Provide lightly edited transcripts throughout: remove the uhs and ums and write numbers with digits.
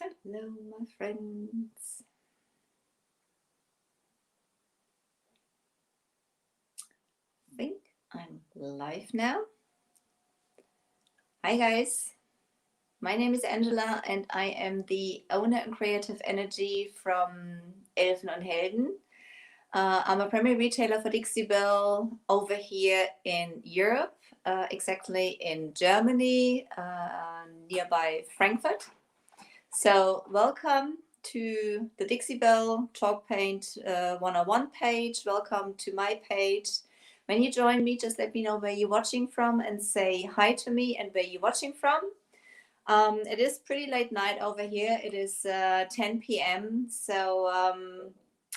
Hello, my friends. I think I'm live now. Hi, guys. My name is Angela, and I am the owner and creative energy from Elfen and Helden. I'm a primary retailer for Dixie Bell over here in Europe, exactly in Germany, nearby Frankfurt. So, welcome to the Dixie Bell Talk Paint 101 page. Welcome to my page. When you join me, just let me know where you're watching from and say hi to me and where you're watching from. It is pretty late night over here. It is 10 p.m. So,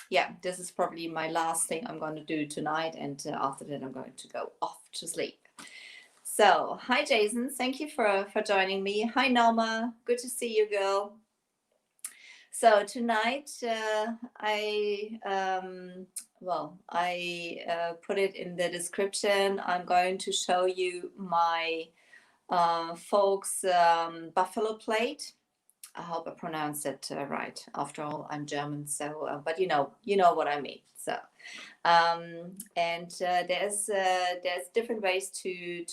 yeah, this is probably my last thing I'm going to do tonight. And after that, I'm going to go off to sleep. So, hi, Jason. Thank you for joining me. Hi, Norma. Good to see you, girl. So tonight I put it in the description. I'm going to show you my folks buffalo plate. I hope I pronounced it right. After all, I'm German, so but you know what I mean. So there's different ways to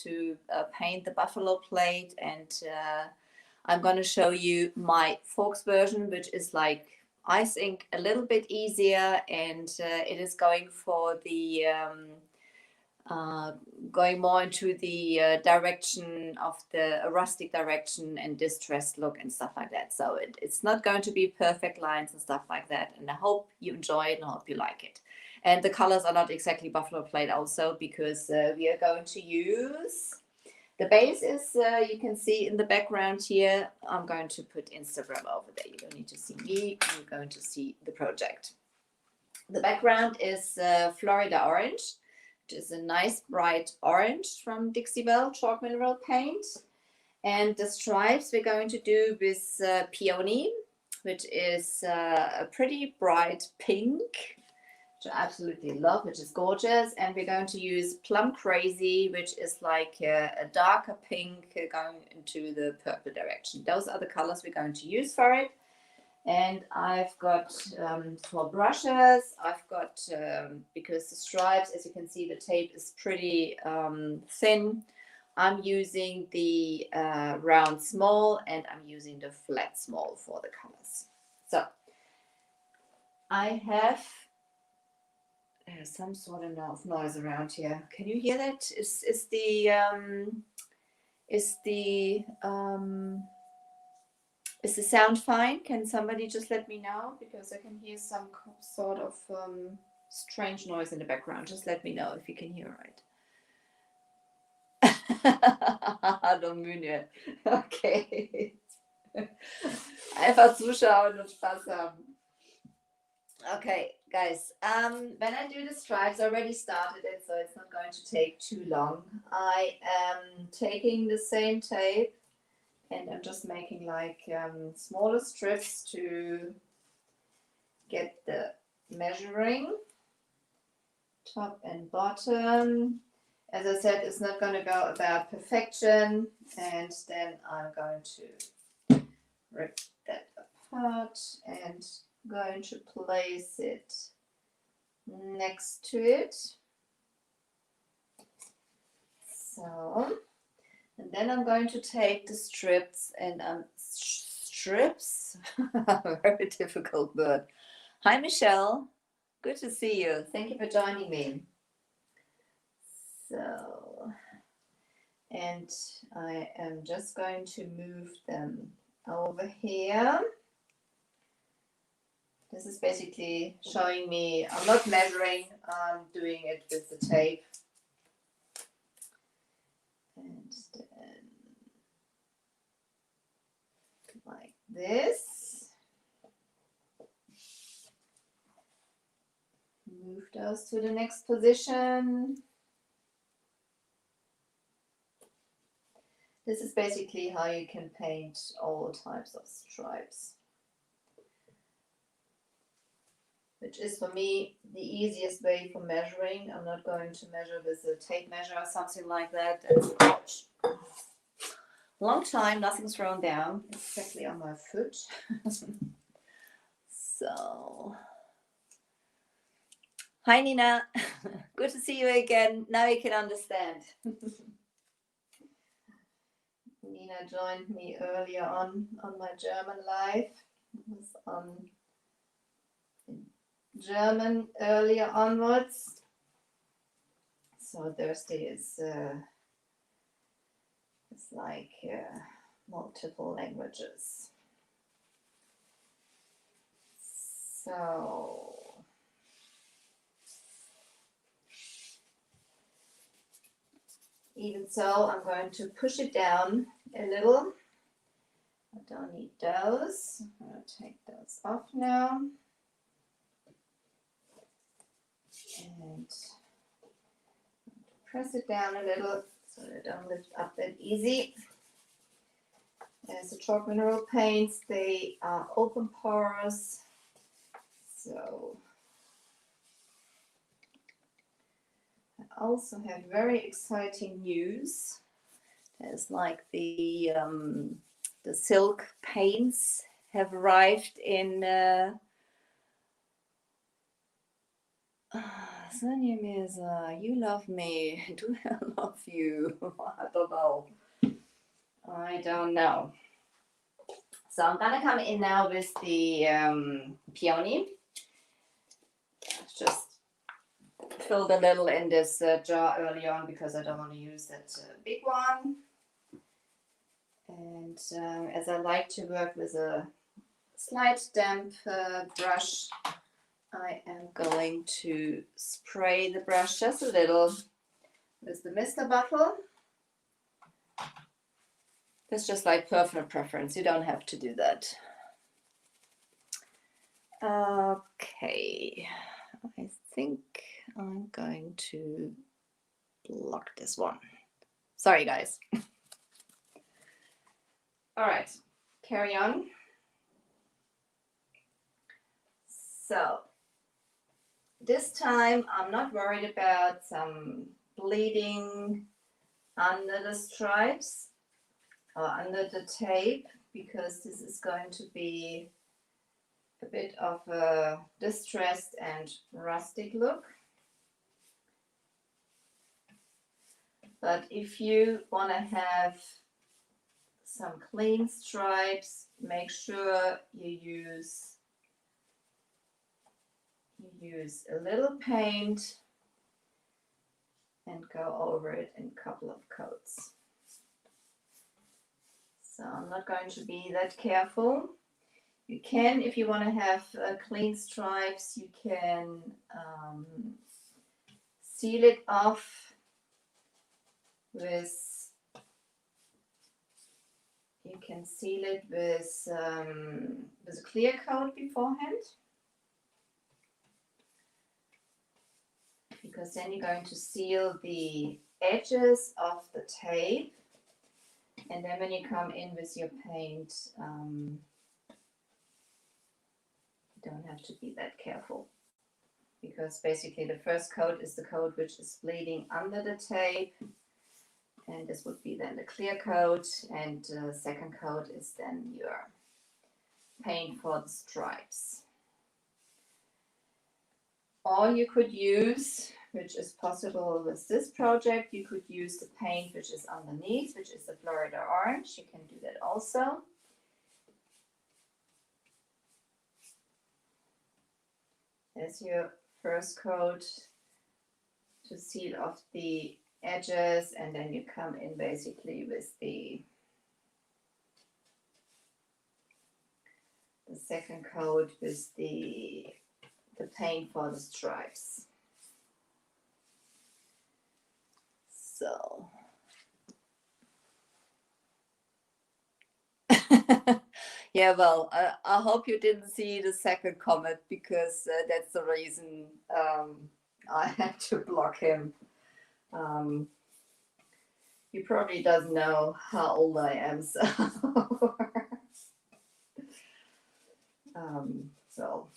paint the buffalo plate, and I'm going to show you my folks version, which is like, I think, a little bit easier, and it is going for the going more into the direction of the rustic direction and distressed look and stuff like that. So it's not going to be perfect lines and stuff like that. And I hope you enjoy it and I hope you like it. And the colors are not exactly buffalo plate also, because we are going to use, the base is, you can see in the background here. I'm going to put Instagram over there. You don't need to see me. You're going to see the project. The background is Florida Orange, which is a nice bright orange from Dixie Bell Chalk Mineral Paint. And the stripes we're going to do with Peony, which is a pretty bright pink, which I absolutely love, which is gorgeous. And we're going to use Plum Crazy, which is like a darker pink going into the purple direction. Those are the colors we're going to use for it. And I've got for brushes, I've got, because the stripes, as you can see, the tape is pretty thin, I'm using the round small, and I'm using the flat small for the colors. So I have, there's some sort of noise around here. Can you hear that? Is the sound fine? Can somebody just let me know? Because I can hear some sort of strange noise in the background. Just let me know if you can hear right. Hallo Müne. Okay. Einfach zuschauen und Spaß haben. Okay, guys. When I do the stripes, I already started it, so it's not going to take too long. I am taking the same tape, and I'm just making like smaller strips to get the measuring top and bottom. As I said, it's not going to go about perfection, and then I'm going to rip that apart and going to place it next to it. So, and then I'm going to take the strips, and strips, very difficult word. Hi, Michelle. Good to see you. Thank you for joining me. So, and I am just going to move them over here. This is basically showing me, I'm not measuring, I'm doing it with the tape. And then like this. Move those to the next position. This is basically how you can paint all types of stripes, which is for me the easiest way for measuring. I'm not going to measure with a tape measure or something like that. That's Long time, nothing's thrown down, exactly on my foot. So, hi Nina, good to see you again. Now you can understand. Nina joined me earlier on my German live. It was on German earlier onwards. So Thursday is like multiple languages. So even so, I'm going to push it down a little. I don't need those. I'm going to take those off now. And press it down a little so they don't lift up that easy. As the chalk mineral paints, they are open pores. So I also have very exciting news. There's like the silk paints have arrived in Sonja Mirza, you love me. Do I love you? I don't know. So I'm gonna come in now with the peony. I've just filled a little in this jar early on because I don't want to use that big one. And as I like to work with a slight damp brush, I am going to spray the brush just a little with the mister bottle. It's just like personal preference. You don't have to do that. Okay, I think I'm going to block this one. Sorry, guys. All right, carry on. So this time I'm not worried about some bleeding under the stripes or under the tape, because this is going to be a bit of a distressed and rustic look. But if you want to have some clean stripes, make sure you use a little paint and go over it in a couple of coats. So I'm not going to be that careful. You can, if you want to have clean stripes, you can seal it off with, you can seal it with a clear coat beforehand, because then you're going to seal the edges of the tape, and then when you come in with your paint, you don't have to be that careful, because basically the first coat is the coat which is bleeding under the tape, and this would be then the clear coat, and the second coat is then your paint for the stripes. Or you could use, which is possible with this project, you could use the paint which is underneath, which is the Florida orange. You can do that also. As your first coat to seal off the edges, and then you come in basically with the second coat with the paint for the stripes. So yeah, well, I hope you didn't see the second comment, because that's the reason I had to block him. He probably doesn't know how old I am, so so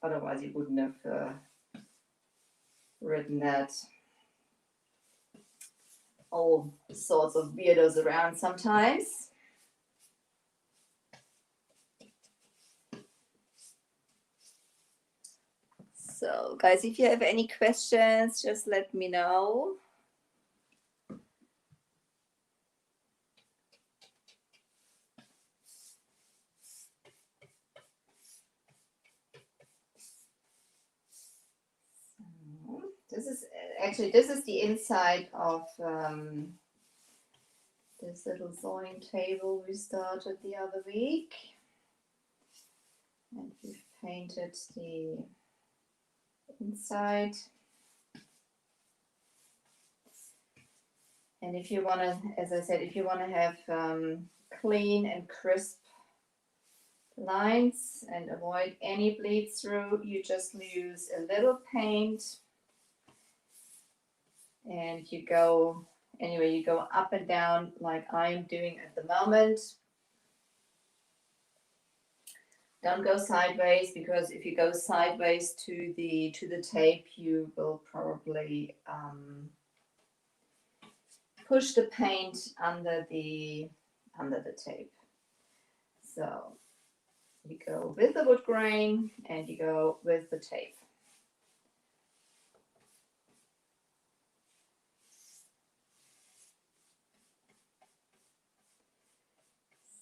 otherwise he wouldn't have written that. all sorts of weirdos around sometimes. So guys, if you have any questions, just let me know. This is the inside of this little sewing table we started the other week, and we've painted the inside. And if you want to, as I said, if you want to have clean and crisp lines and avoid any bleed through, you just use a little paint, and you go up and down like I'm doing at the moment. Don't go sideways, because if you go sideways to the tape, you will probably push the paint under the tape. So you go with the wood grain and you go with the tape.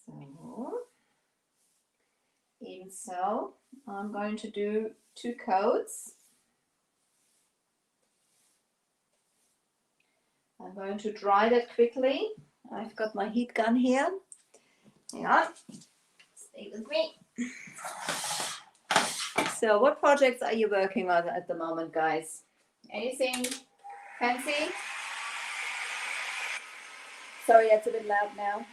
So even so, I'm going to do 2 coats. I'm going to dry that quickly. I've got my heat gun here. Hang on, stay with me. So what projects are you working on at the moment, guys? Anything fancy? Sorry, that's a bit loud now.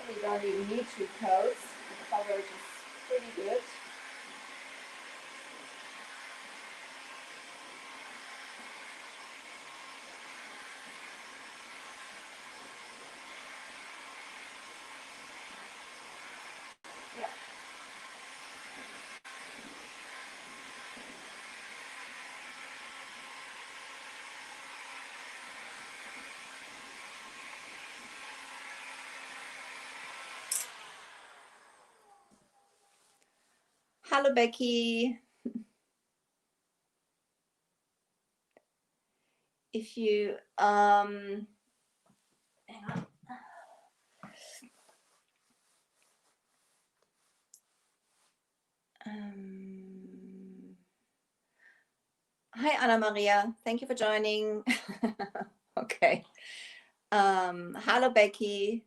We don't even need 2 coats. The coverage is pretty good. Yeah. Hello, Becky. If you hang on. Hi, Anna Maria. Thank you for joining. Okay. Hello, Becky.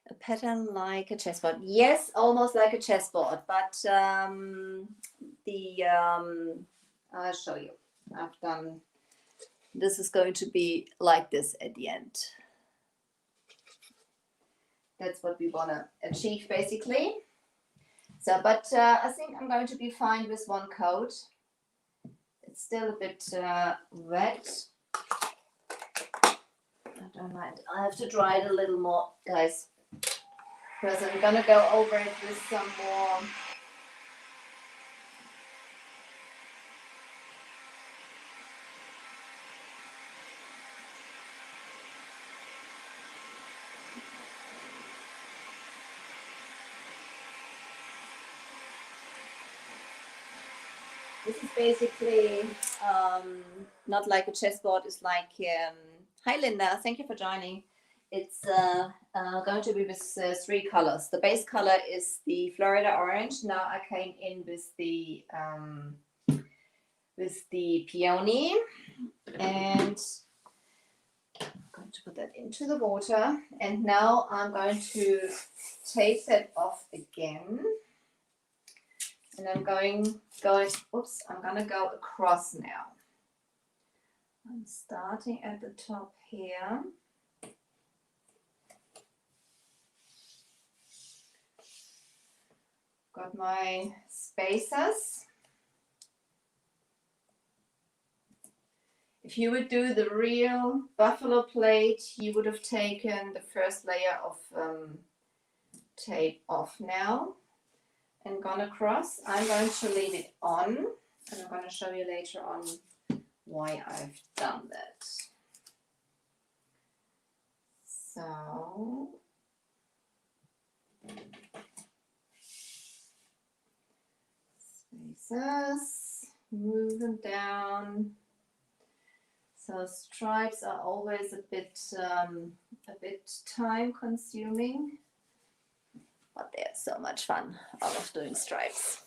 A pattern like a chessboard. Yes, almost like a chessboard, but I'll show you. I've done. This is going to be like this at the end. That's what we want to achieve, basically. So, but I think I'm going to be fine with 1 coat. It's still a bit wet. I don't mind. I have to dry it a little more, guys, because I'm gonna go over it with some more. This is basically not like a chessboard. It's like, hi Linda, thank you for joining. It's going to be with 3 colors. The base color is the Florida orange. Now I came in with the peony, and I'm going to put that into the water. And now I'm going to take that off again. And I'm going, I'm gonna go across now. I'm starting at the top here. got my spacers. If you would do the real buffalo plaid, you would have taken the first layer of tape off now and gone across. I'm going to leave it on, and I'm going to show you later on why I've done that. So spacers, move them down. So stripes are always a bit time consuming, but they're so much fun out of doing stripes.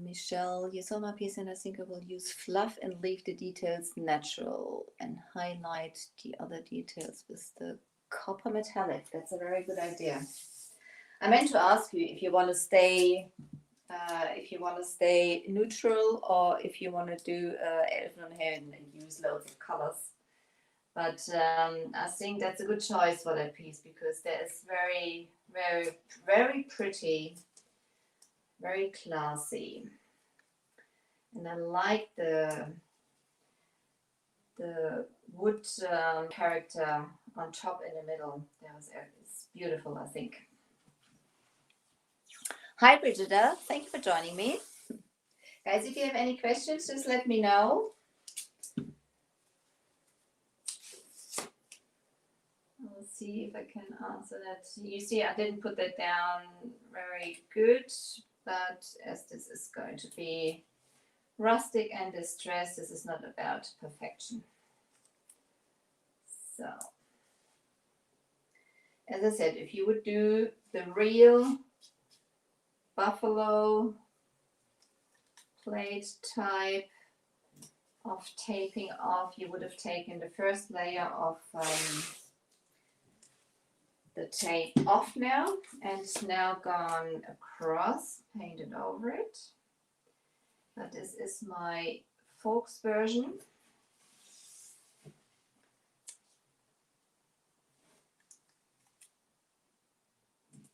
Michelle, you saw my piece and I think I will use fluff and leave the details natural and highlight the other details with the copper metallic. That's a very good idea. I meant to ask you if you want to stay neutral or if you want to do Elfen and Helden and use loads of colors. But I think that's a good choice for that piece because that is very, very, very pretty, very classy. And I like the wood character on top in the middle. It's beautiful, I think. Hi, Brigida. Thank you for joining me. Guys, if you have any questions, just let me know. I'll see if I can answer that. You see, I didn't put that down very good, but as this is going to be rustic and distressed, this is not about perfection. So, as I said, if you would do the real buffalo plaid type of taping off, you would have taken the first layer of the tape off now and it's now gone across, painted over it. But this is my faux version.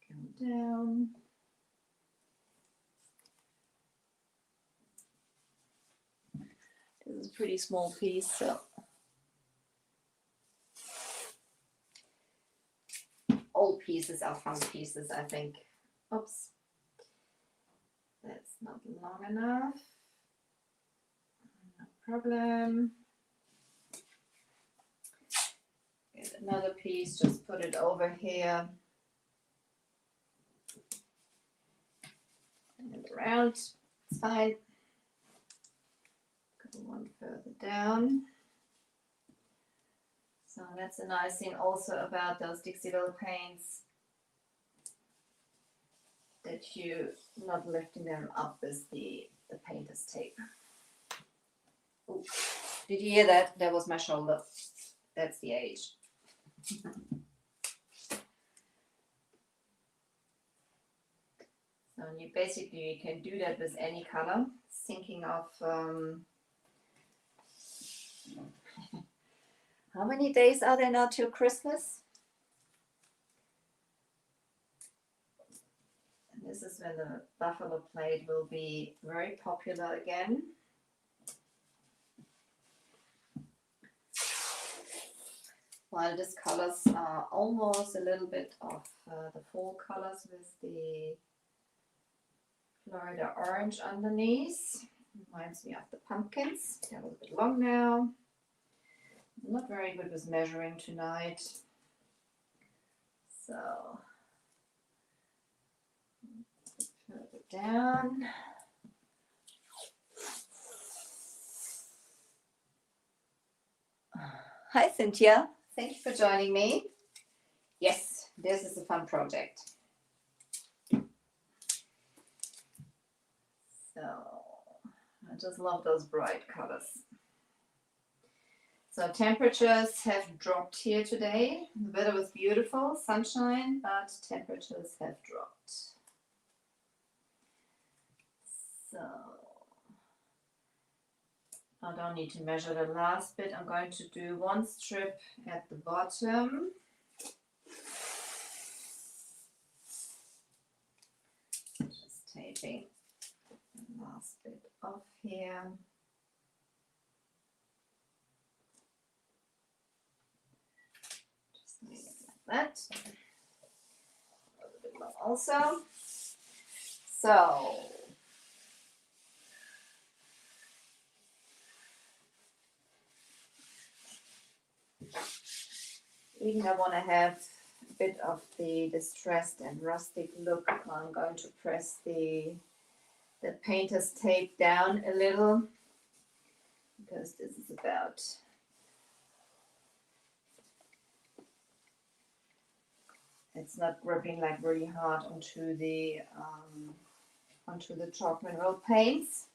Come down. This is a pretty small piece, so all pieces are fun pieces, I think. Oops, that's not long enough. No problem. Get another piece, just put it over here and around. It's fine. One further down. So that's a nice thing also about those Dixie-Belle paints, that you're not lifting them up with the painter's tape. Ooh, did you hear that? That was my shoulder. That's the age. So you can do that with any color. Thinking of how many days are there now till Christmas? And this is when the buffalo plaid will be very popular again. While these colors are almost a little bit of the fall colors with the Florida orange underneath. Reminds me of the pumpkins. They're a little bit long now. I'm not very good with measuring tonight. So, further down. Hi, Cynthia. Thank you for joining me. Yes, this is a fun project. So, I just love those bright colors. So temperatures have dropped here today. The weather was beautiful, sunshine, but temperatures have dropped. So I don't need to measure the last bit. I'm going to do one strip at the bottom. taping the last bit off here. Just leave it like that. A little bit more also. So even I want to have a bit of the distressed and rustic look, I'm going to press the painter's tape down a little, because this is about it's not gripping like really hard onto the chalk mineral paints.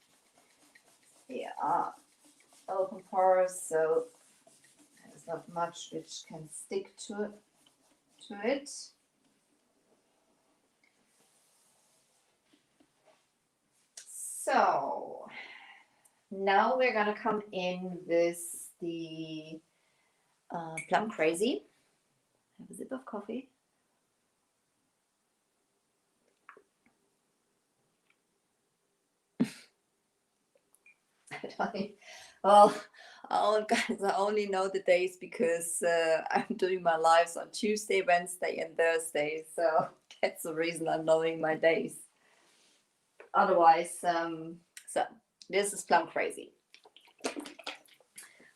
They are open pores, so there's not much which can stick to it. So now we're gonna come in with the Plum Crazy. Have a sip of coffee. Well, guys, I only know the days because I'm doing my lives on Tuesday, Wednesday, and Thursday. So that's the reason I'm knowing my days. Otherwise, so this is Plum Crazy.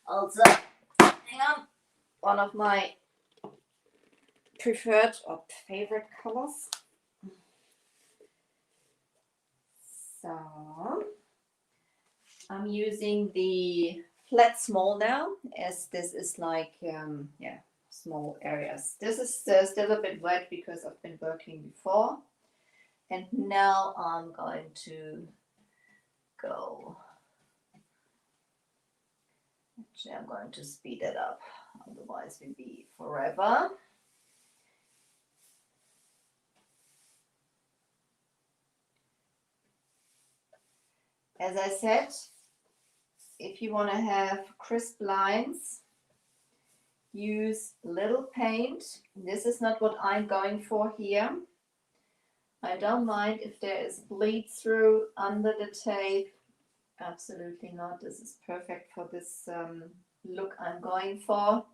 Also, hang on, one of my preferred or favorite colors. So I'm using the flat small now, as this is like small areas. This is still a bit wet because I've been working before, and now I'm going to go. Actually, I'm going to speed it up, otherwise we'll be forever. As I said, if you want to have crisp lines, use little paint. This is not what I'm going for here. I don't mind if there is bleed through under the tape. Absolutely not. This is perfect for this look I'm going for.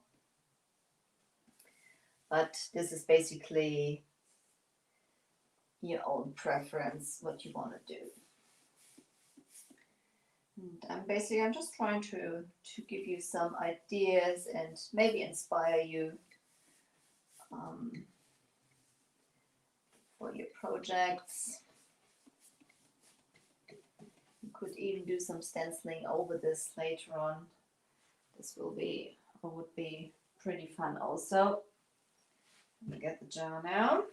But this is basically your own preference, what you want to do. And I'm just trying to give you some ideas and maybe inspire you for your projects. You could even do some stenciling over this later on. This would be pretty fun also. Let me get the jar now.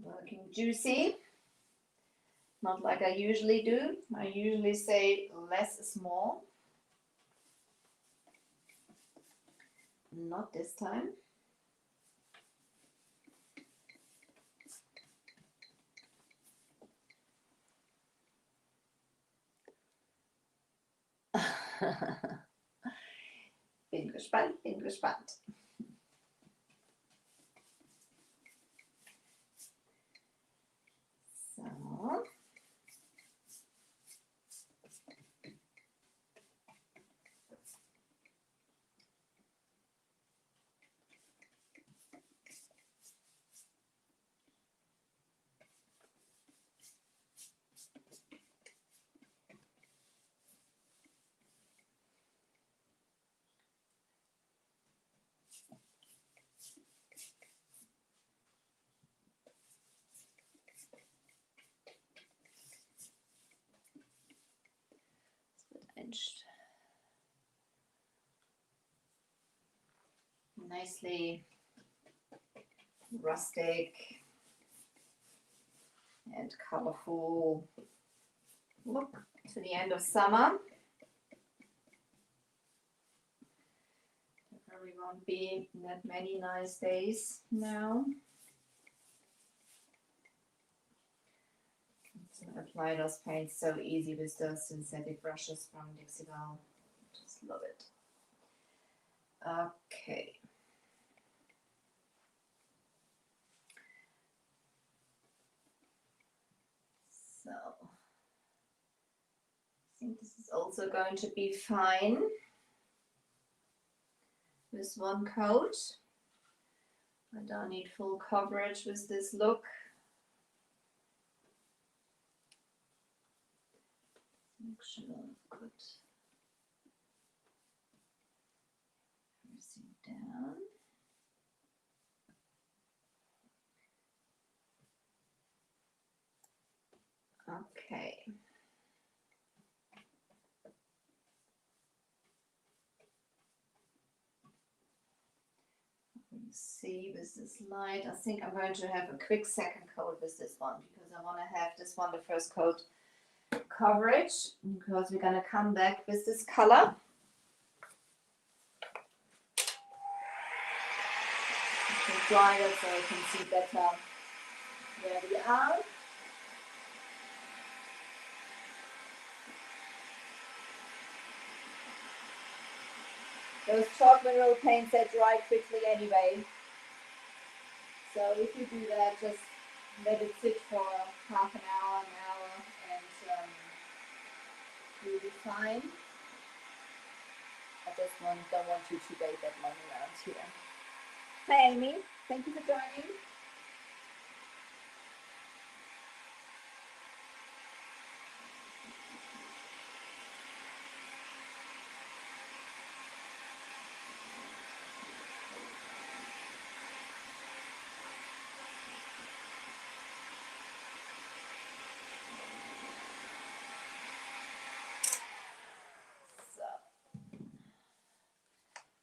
Working juicy, not like I usually do. I usually say less is more. Not this time. Bin gespannt, bin gespannt. So. Nicely rustic and colorful look to the end of summer. There probably won't be that many nice days now. Apply those paints so easy with those synthetic brushes from Dixie Belle. Just love it. Okay. So I think this is also going to be fine with one coat. I don't need full coverage with this look. Make sure I've got everything down. Okay. See with this light, I think I'm going to have a quick second coat with this one because I want to have this one the first coat coverage, because we're going to come back with this color. Dry it so I can see better where we are. Those chalk mineral paints, they dry quickly anyway. So if you do that, just let it sit for half an hour, and you'll be fine. I just don't want you to wait that long around here. Hi Amy, thank you for joining.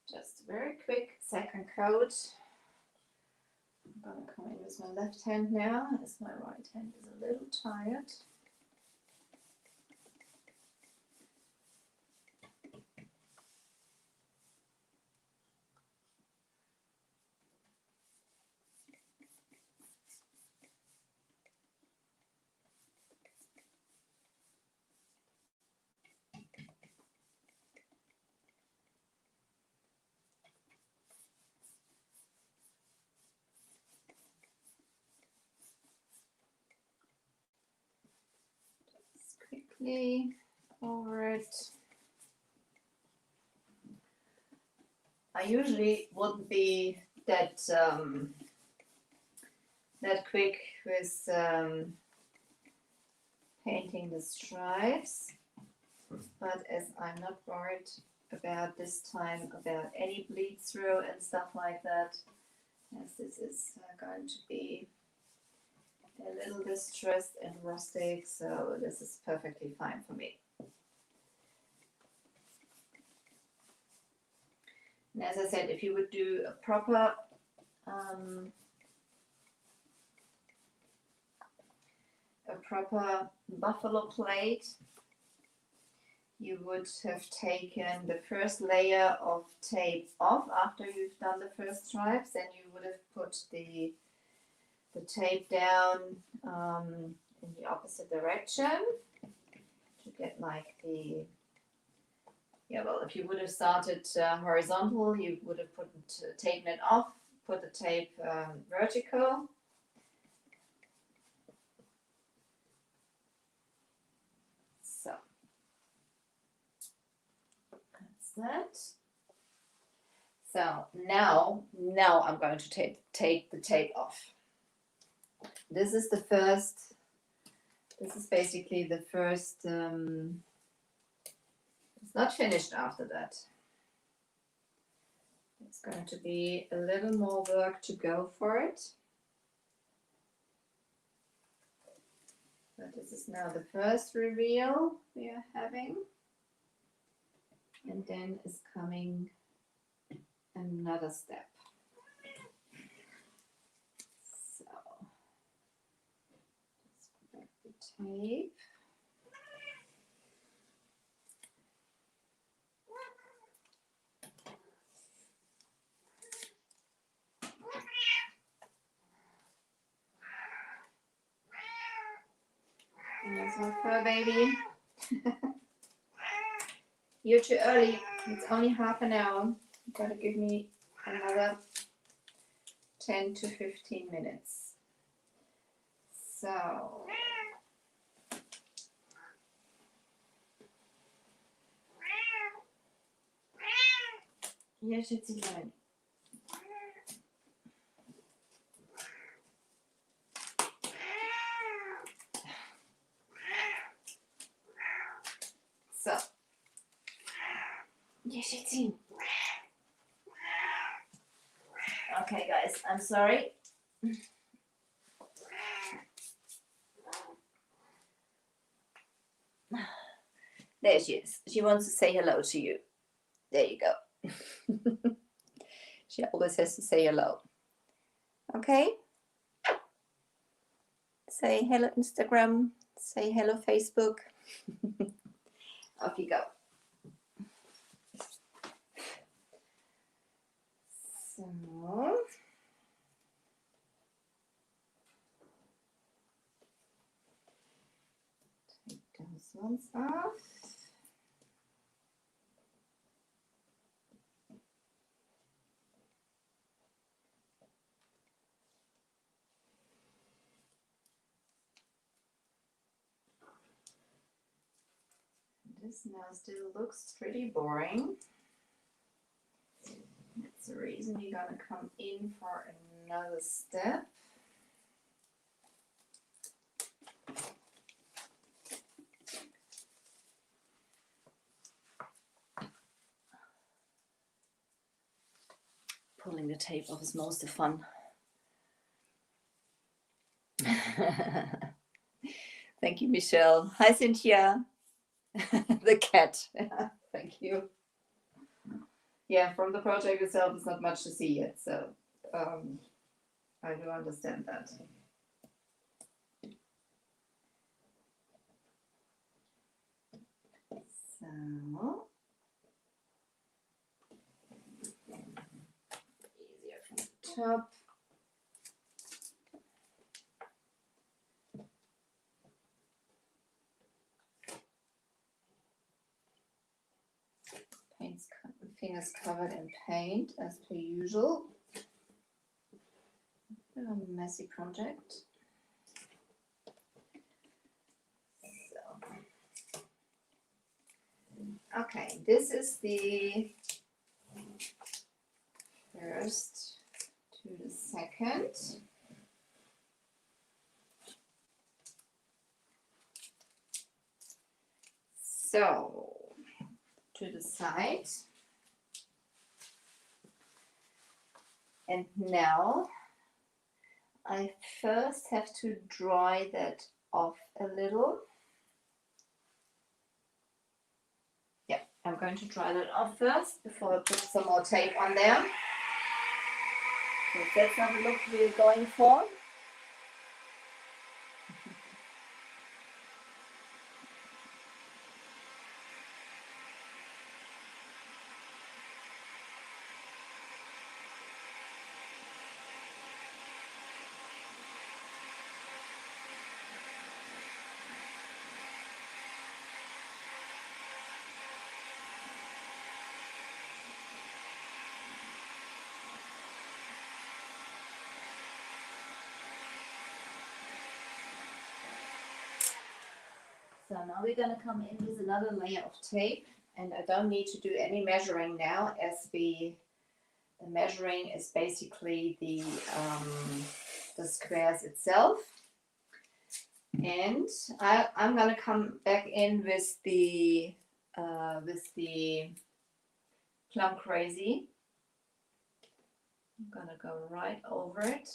Just a very quick second coat. I'm going to come in with my left hand now, as my right hand is a little tired. Quickly over it. I usually wouldn't be that quick with painting the stripes, but as I'm not worried about this time about any bleed through and stuff like that, as this is going to be a little distressed and rustic, so this is perfectly fine for me. And as I said, if you would do a proper buffalo plate, you would have taken the first layer of tape off after you've done the first stripes, and you would have put the tape down in the opposite direction to get like the, yeah, well, if you would have started horizontal, you would have taken it off, put the tape vertical. So that's that. So now I'm going to take the tape off. This is the first, this is basically the first, it's not finished after that. It's going to be a little more work to go for it. But this is now the first reveal we are having. And then is coming another step. Tape. There's my fur baby. You're too early. It's only half an hour. You gotta give me another 10 to 15 minutes. So. Yes, it's fine. So. Yes, it's in. Okay, guys, I'm sorry. There she is. She wants to say hello to you. There you go. She always has to say hello. Okay? Say hello, Instagram. Say hello, Facebook. Off you go. So. Take those ones off. This now still looks pretty boring. That's the reason we're gonna come in for another step. Pulling the tape off is most of fun. Thank you, Michelle. Hi, Cynthia. The cat. Thank you. Yeah, from the project itself, it's not much to see yet, so I do understand that. So, easier from the top. Fingers covered in paint as per usual. A messy project. So. Okay, this is the first to the second. So, to the side. And now I first have to dry that off a little. Yeah, I'm going to dry that off first before I put some more tape on there. So that's not the look we're going for. So now we're going to come in with another layer of tape, and I don't need to do any measuring now, as the measuring is basically the squares itself. And I'm going to come back in with the Plum Crazy. I'm going to go right over it.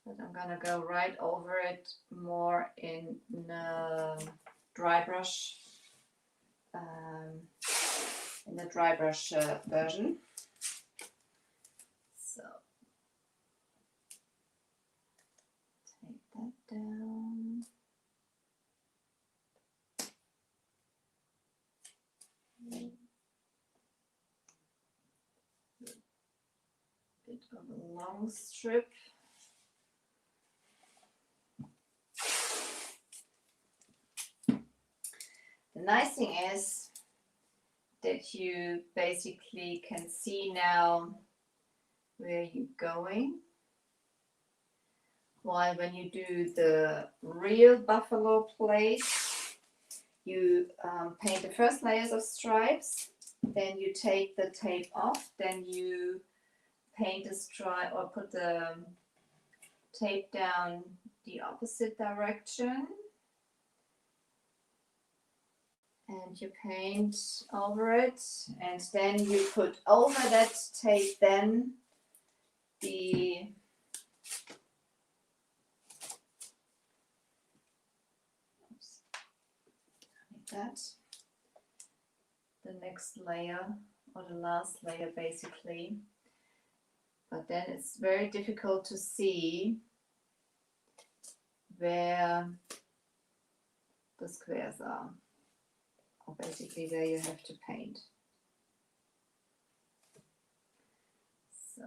But I'm gonna go right over it more in the dry brush, version. So take that down. Bit of a long strip. nice thing is that you basically can see now where you're going. While when you do the real buffalo plaid, you paint the first layers of stripes, then you take the tape off, then you paint the stripe or put the tape down the opposite direction, and you paint over it, and then you put over that tape then the that the next layer or the last layer basically, but then it's very difficult to see where the squares are, or basically where you have to paint. So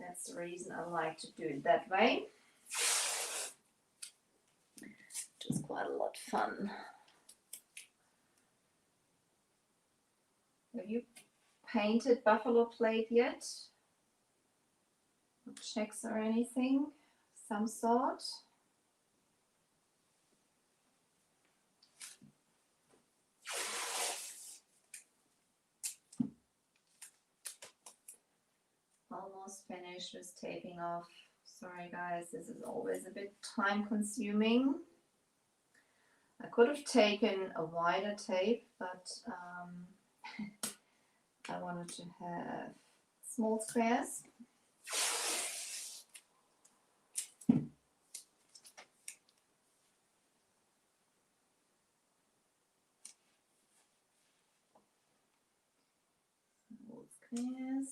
that's the reason I like to do it that way. It's quite a lot of fun. Have you painted buffalo plaid yet? Checks or anything? Some sort? Almost finished with taping off. Sorry guys, this is always a bit time consuming. I could have taken a wider tape, but I wanted to have small squares. Small squares.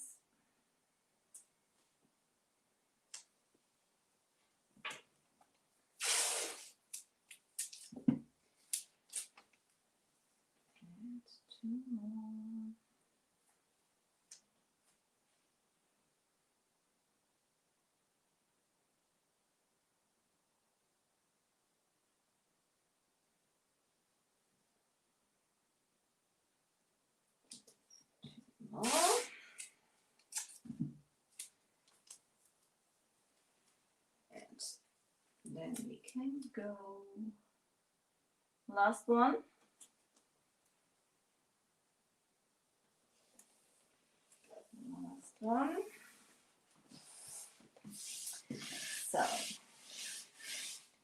Two more. Two more. And then we can go. Last one. One. So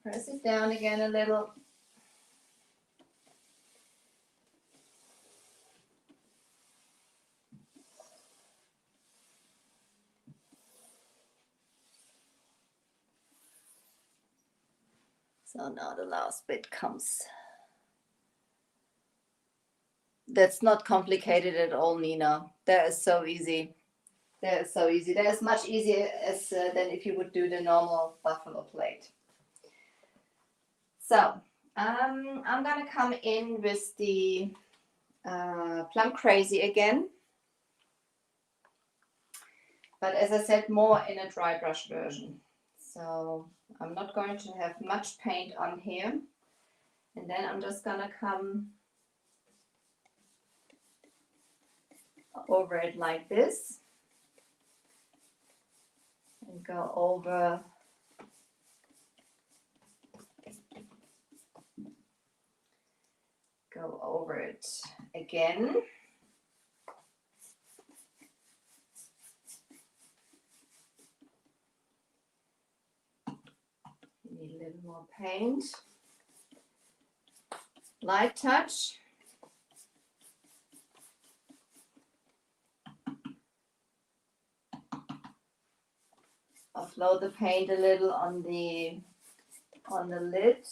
press it down again a little. So now the last bit comes. That's not complicated at all, Nina. That is so easy. That is so easy. That is much easier as than if you would do the normal buffalo plaid. So I'm gonna come in with the Plum Crazy again, but as I said, more in a dry brush version. So I'm not going to have much paint on here, and then I'm just gonna come over it like this and go over it again. You need a little more paint. Light touch. Offload the paint a little on the lid.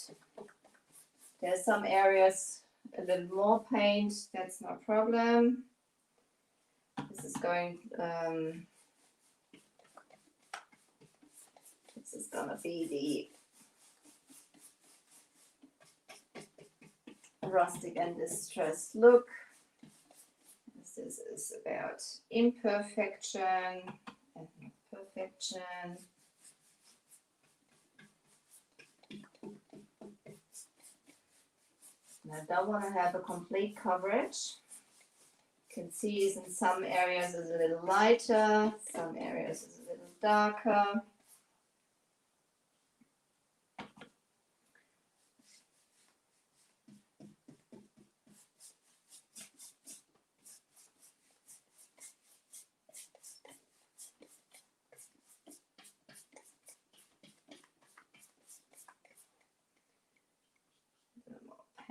There's some areas a little more paint, that's no problem. This is going this is gonna be the rustic and distressed look. This is about imperfection and perfection. And I don't want to have a complete coverage. You can see is in some areas is a little lighter, some areas is a little darker.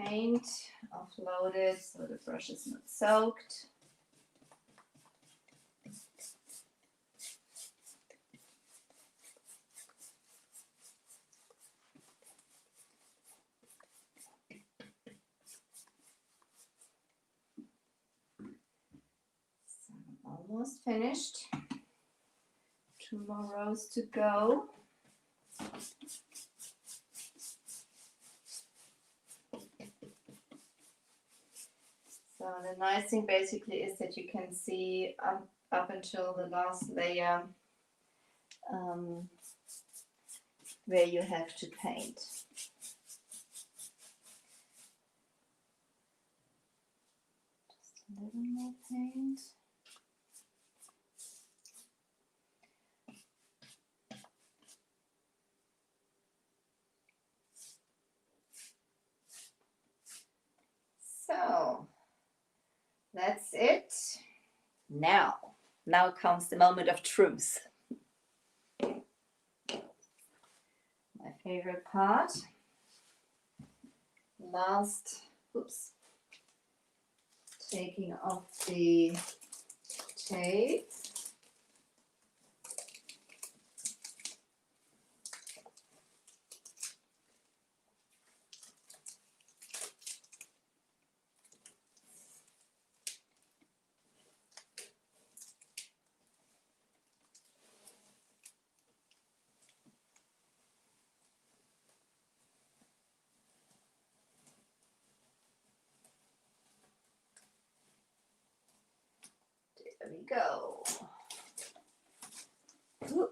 Paint offloaded so the brush is not soaked. So almost finished. 2 more rows to go. So the nice thing basically is that you can see up until the last layer where you have to paint. Just a little more paint. So that's it. Now comes the moment of truth. My favorite part. Last, oops, taking off the tape. There we go. Ooh.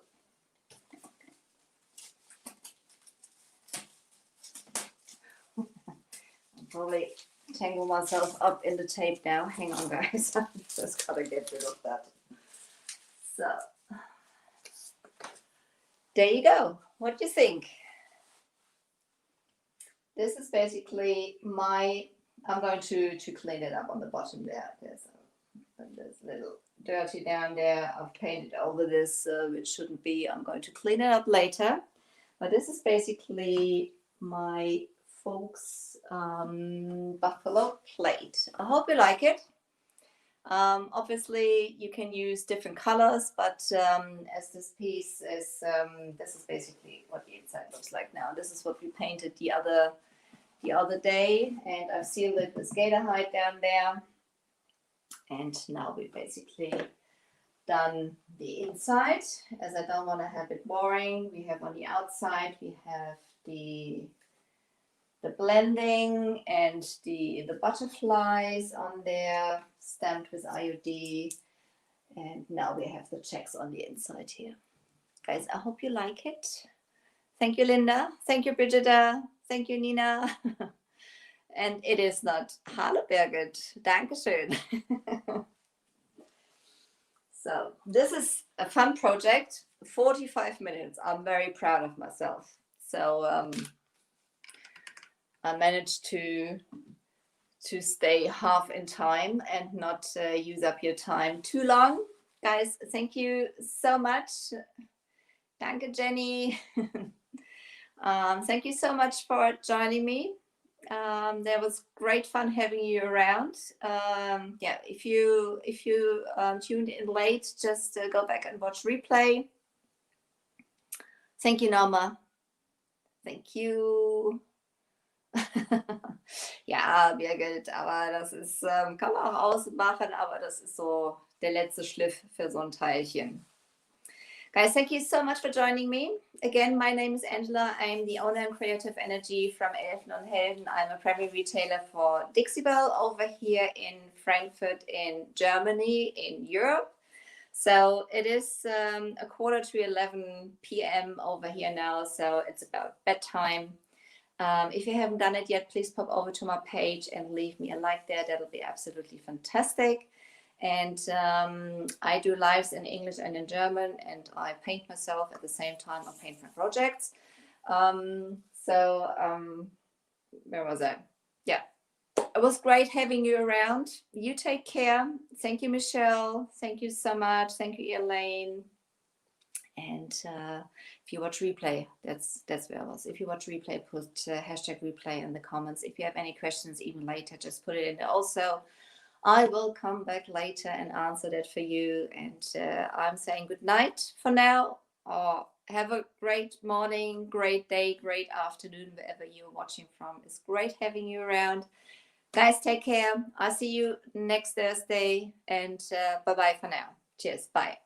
I'll probably tangle myself up in the tape now. Hang on, guys. I just gotta get rid of that. So, there you go. What do you think? This is basically I'm going to clean it up on the bottom there. There's a little dirty down there. I've painted over this, which shouldn't be. I'm going to clean it up later. But this is basically my folks buffalo plaid. I hope you like it. Obviously, you can use different colors, but as this piece is, this is basically what the inside looks like now. This is what we painted the other day, and I've sealed it with gator hide down there. And now we basically done the inside. As I don't want to have it boring, we have on the outside, we have the blending and the butterflies on there, stamped with IOD. And now we have the checks on the inside here. Guys, I hope you like it. Thank you, Linda. Thank you, Brigitta. Thank you, Nina. And it is not Hallo Birgit. Dankeschön. So this is a fun project. 45 minutes. I'm very proud of myself. So I managed to stay half in time and not use up your time too long. Guys, thank you so much. Danke, Jenny. Thank you so much for joining me. There was great fun having you around. Yeah, if you tuned in late, just go back and watch replay. Thank you, Norma. Thank you. Ja, Birgit, aber das ist, kann man auch ausmachen, aber das ist so der letzte Schliff für so ein Teilchen. Guys, thank you so much for joining me. Again, my name is Angela. I'm the owner and creative energy from Elfen and Helden. I'm a primary retailer for Dixie Bell over here in Frankfurt in Germany, in Europe. So it is 11:15 p.m. over here now, so it's about bedtime. If you haven't done it yet, please pop over to my page and leave me a like there. That'll be absolutely fantastic. And I do lives in English and in German, and I paint myself at the same time. I paint my projects. Where was I? Yeah, it was great having you around. You take care. Thank you, Michelle. Thank you so much. Thank you, Elaine. And if you watch replay, that's where I was. If you watch replay, put hashtag replay in the comments. If you have any questions even later, just put it in there. Also, I will come back later and answer that for you. And I'm saying good night for now. Or have a great morning, great day, great afternoon, wherever you're watching from. It's great having you around. Guys, take care. I'll see you next Thursday. And bye-bye for now. Cheers. Bye.